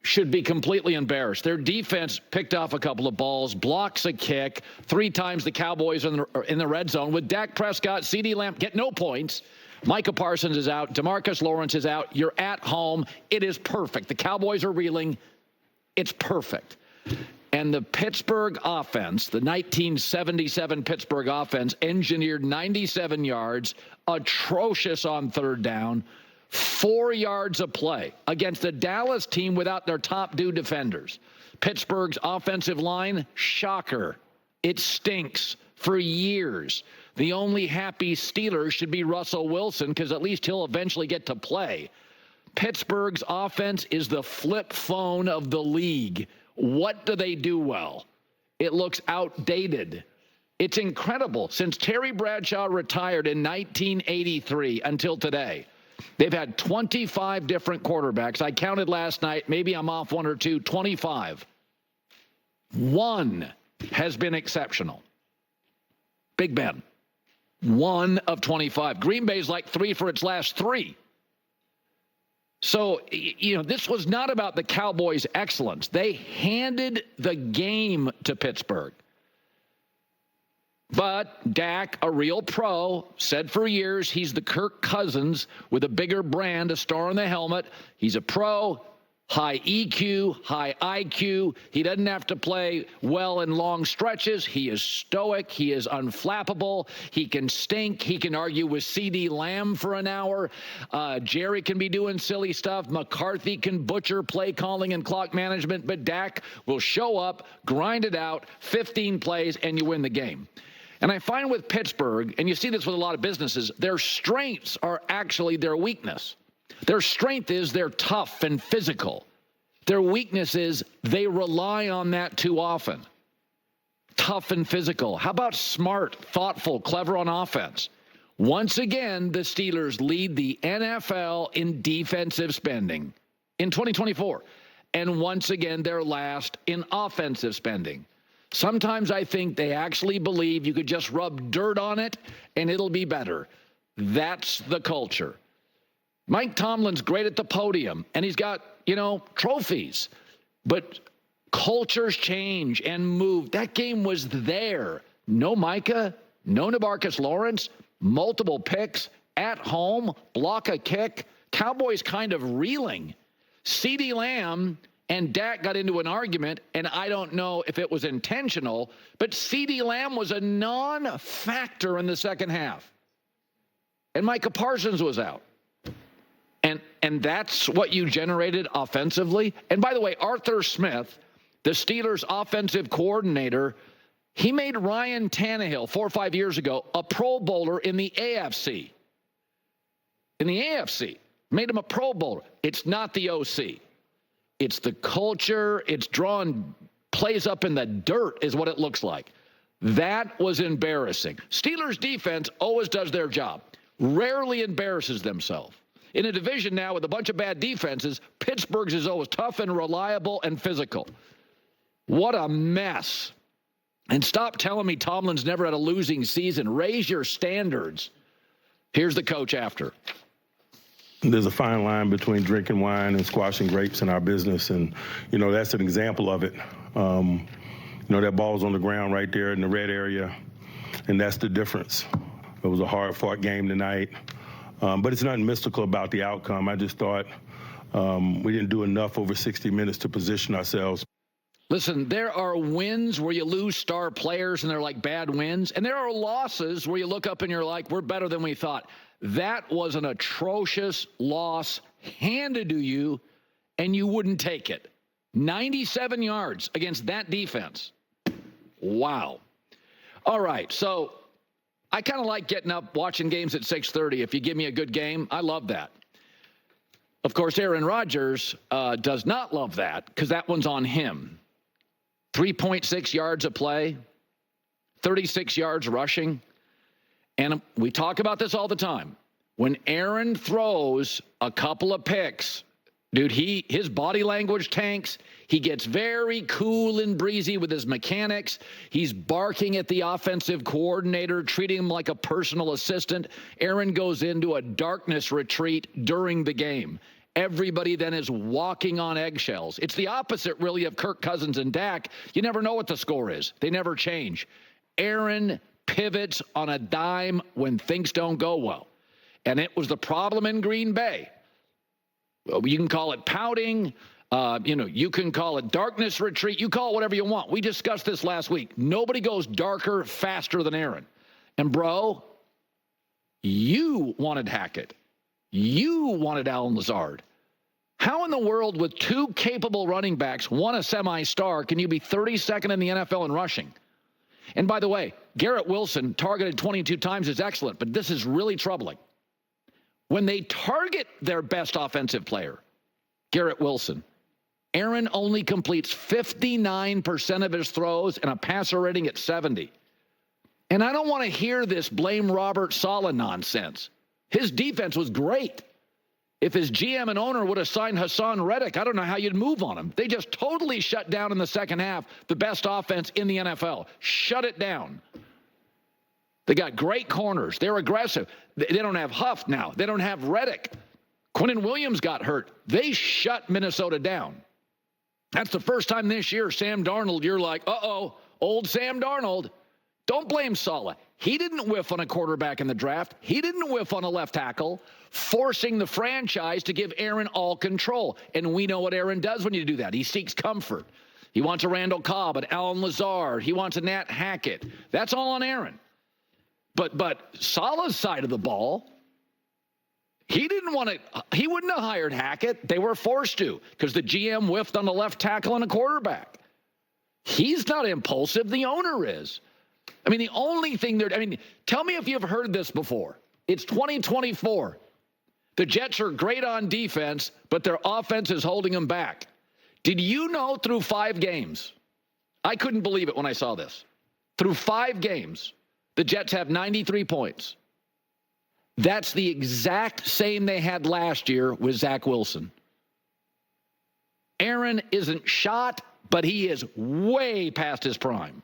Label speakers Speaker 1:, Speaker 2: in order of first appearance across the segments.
Speaker 1: should be completely embarrassed. Their defense picked off a couple of balls, blocks a kick. 3 times the Cowboys are in the red zone. With Dak Prescott, CeeDee Lamb get no points. Micah Parsons is out. DeMarcus Lawrence is out. You're at home. It is perfect. The Cowboys are reeling. It's perfect. And the Pittsburgh offense, the 1977 Pittsburgh offense, engineered 97 yards, atrocious on third down, 4 yards of play against a Dallas team without their top 2 defenders. Pittsburgh's offensive line, shocker. It stinks for years. The only happy Steelers should be Russell Wilson because at least he'll eventually get to play. Pittsburgh's offense is the flip phone of the league. What do they do well? It looks outdated. It's incredible. Since Terry Bradshaw retired in 1983 until today, they've had 25 different quarterbacks. I counted last night. Maybe I'm off 1 or 2. 25. One has been exceptional. Big Ben. 1 of 25. Green Bay's like 3 for its last 3. So, this was not about the Cowboys' excellence. They handed the game to Pittsburgh. But Dak, a real pro, said for years he's the Kirk Cousins with a bigger brand, a star on the helmet. He's a pro, high EQ, high IQ. He doesn't have to play well in long stretches. He is stoic. He is unflappable. He can stink. He can argue with CeeDee Lamb for an hour. Jerry can be doing silly stuff. McCarthy can butcher play calling and clock management. But Dak will show up, grind it out, 15 plays, and you win the game. And I find with Pittsburgh, and you see this with a lot of businesses, their strengths are actually their weakness. Their strength is they're tough and physical. Their weakness is they rely on that too often. Tough and physical. How about smart, thoughtful, clever on offense? Once again, the Steelers lead the NFL in defensive spending in 2024. And once again, they're last in offensive spending. Sometimes I think they actually believe you could just rub dirt on it and it'll be better. That's the culture. Mike Tomlin's great at the podium, and he's got, trophies. But cultures change and move. That game was there. No Micah, no DeMarcus Lawrence, multiple picks, at home, block a kick. Cowboys kind of reeling. CeeDee Lamb and Dak got into an argument, and I don't know if it was intentional, but CeeDee Lamb was a non-factor in the second half. And Micah Parsons was out. And that's what you generated offensively. And by the way, Arthur Smith, the Steelers' offensive coordinator, he made Ryan Tannehill 4 or 5 years ago a Pro Bowler in the AFC. In the AFC, made him a Pro Bowler. It's not the OC. It's the culture. It's drawing plays up in the dirt is what it looks like. That was embarrassing. Steelers defense always does their job. Rarely embarrasses themselves. In a division now with a bunch of bad defenses, Pittsburgh's is always tough and reliable and physical. What a mess. And stop telling me Tomlin's never had a losing season. Raise your standards. Here's the coach after.
Speaker 2: There's a fine line between drinking wine and squashing grapes in our business, and, that's an example of it. That ball's on the ground right there in the red area, and that's the difference. It was a hard-fought game tonight. But it's nothing mystical about the outcome. I just thought we didn't do enough over 60 minutes to position ourselves.
Speaker 1: Listen, there are wins where you lose star players and they're like bad wins. And there are losses where you look up and you're like, we're better than we thought. That was an atrocious loss handed to you, and you wouldn't take it. 97 yards against that defense. Wow. All right, so I kind of like getting up, watching games at 6:30. If you give me a good game, I love that. Of course, Aaron Rodgers does not love that because that one's on him. 3.6 yards of play, 36 yards rushing. And we talk about this all the time. When Aaron throws a couple of picks, dude, his body language tanks. He gets very cool and breezy with his mechanics. He's barking at the offensive coordinator, treating him like a personal assistant. Aaron goes into a darkness retreat during the game. Everybody then is walking on eggshells. It's the opposite, really, of Kirk Cousins and Dak. You never know what the score is. They never change. Aaron pivots on a dime when things don't go well. And it was the problem in Green Bay. You can call it pouting. You can call it darkness retreat. You call it whatever you want. We discussed this last week. Nobody goes darker faster than Aaron. And, bro, you wanted Hackett. You wanted Allen Lazard. How in the world, with two capable running backs, one a semi-star, can you be 32nd in the NFL in rushing? And by the way, Garrett Wilson, targeted 22 times, is excellent, but this is really troubling. When they target their best offensive player, Garrett Wilson, Aaron only completes 59% of his throws and a passer rating at 70. And I don't want to hear this blame Robert Saleh nonsense. His defense was great. If his GM and owner would have signed Hassan Reddick, I don't know how you'd move on him. They just totally shut down in the second half the best offense in the NFL. Shut it down. They got great corners. They're aggressive. They don't have Huff now. They don't have Reddick. Quinnen Williams got hurt. They shut Minnesota down. That's the first time this year, Sam Darnold, you're like, uh-oh, old Sam Darnold. Don't blame Saleh. He didn't whiff on a quarterback in the draft. He didn't whiff on a left tackle, forcing the franchise to give Aaron all control. And we know what Aaron does when you do that. He seeks comfort. He wants a Randall Cobb, an Allen Lazard. He wants a Nat Hackett. That's all on Aaron. But Saleh's side of the ball, he wouldn't have hired Hackett. They were forced to because the GM whiffed on the left tackle and a quarterback. He's not impulsive. The owner is. I mean, the only thing tell me if you've heard this before. It's 2024. The Jets are great on defense, but their offense is holding them back. Did you know through 5 games, I couldn't believe it when I saw this. Through 5 games, the Jets have 93 points. That's the exact same they had last year with Zach Wilson. Aaron isn't shot, but he is way past his prime.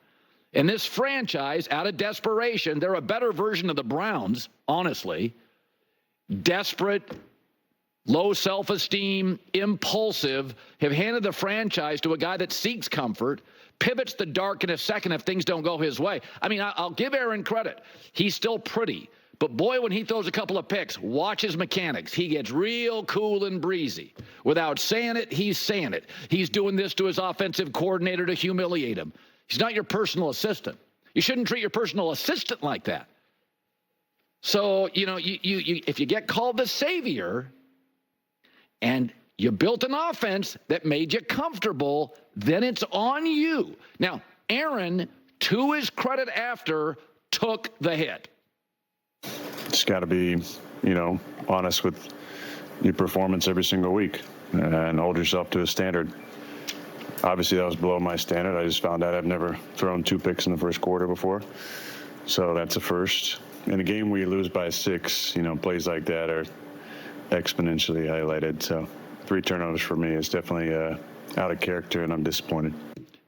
Speaker 1: And this franchise, out of desperation, they're a better version of the Browns, honestly. Desperate, low self-esteem, impulsive, have handed the franchise to a guy that seeks comfort, pivots the dark in a second if things don't go his way. I mean, I'll give Aaron credit. He's still pretty. But boy, when he throws a couple of picks, watch his mechanics. He gets real cool and breezy. Without saying it, he's saying it. He's doing this to his offensive coordinator to humiliate him. He's not your personal assistant. You shouldn't treat your personal assistant like that. So, if you get called the savior and you built an offense that made you comfortable, then it's on you. Now, Aaron, to his credit after, took the hit.
Speaker 3: Just got to be, honest with your performance every single week and hold yourself to a standard. Obviously, that was below my standard. I just found out I've never thrown 2 picks in the first quarter before. So that's a first. In a game where you lose by 6, plays like that are exponentially highlighted. So 3 turnovers for me is definitely out of character, and I'm disappointed.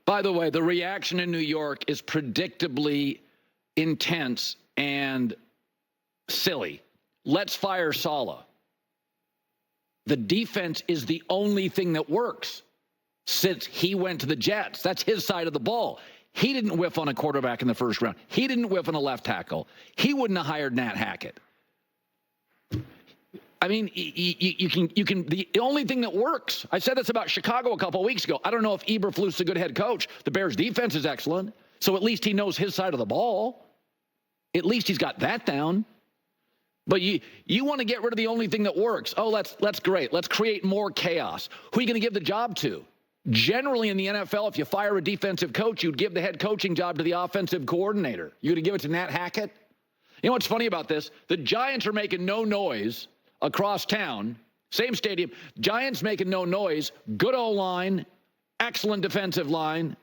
Speaker 1: By the way, the reaction in New York is predictably intense and silly. Let's fire Saleh. The defense is the only thing that works. Since he went to the Jets, that's his side of the ball. He didn't whiff on a quarterback in the first round. He didn't whiff on a left tackle. He wouldn't have hired Nat Hackett. I mean, you can. The only thing that works. I said this about Chicago a couple of weeks ago. I don't know if Eberflus a good head coach. The Bears' defense is excellent, so at least he knows his side of the ball. At least he's got that down. But you want to get rid of the only thing that works. Oh, that's great. Let's create more chaos. Who are you going to give the job to? Generally in the NFL, if you fire a defensive coach, you'd give the head coaching job to the offensive coordinator. You're going to give it to Nat Hackett? You know what's funny about this? The Giants are making no noise across town. Same stadium. Giants making no noise. Good O-line. Excellent defensive line.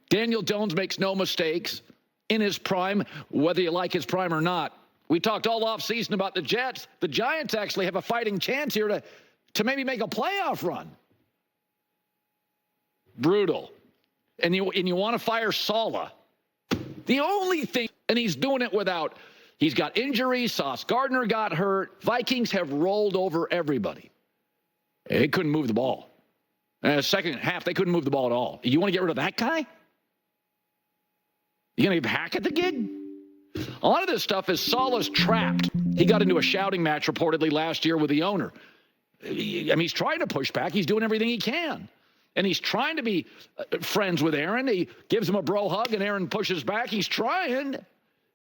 Speaker 1: Daniel Jones makes no mistakes in his prime, whether you like his prime or not. We talked all offseason about the Jets. The Giants actually have a fighting chance here to maybe make a playoff run. Brutal. And you want to fire Saleh. The only thing, and he's doing it he's got injuries. Sauce Gardner got hurt. Vikings have rolled over everybody. They couldn't move the ball. And in the second half, they couldn't move the ball at all. You want to get rid of that guy? You going to hack at the gig? A lot of this stuff is Saleh's trapped. He got into a shouting match reportedly last year with the owner. I mean, he's trying to push back. He's doing everything he can. And he's trying to be friends with Aaron. He gives him a bro hug, and Aaron pushes back. He's trying.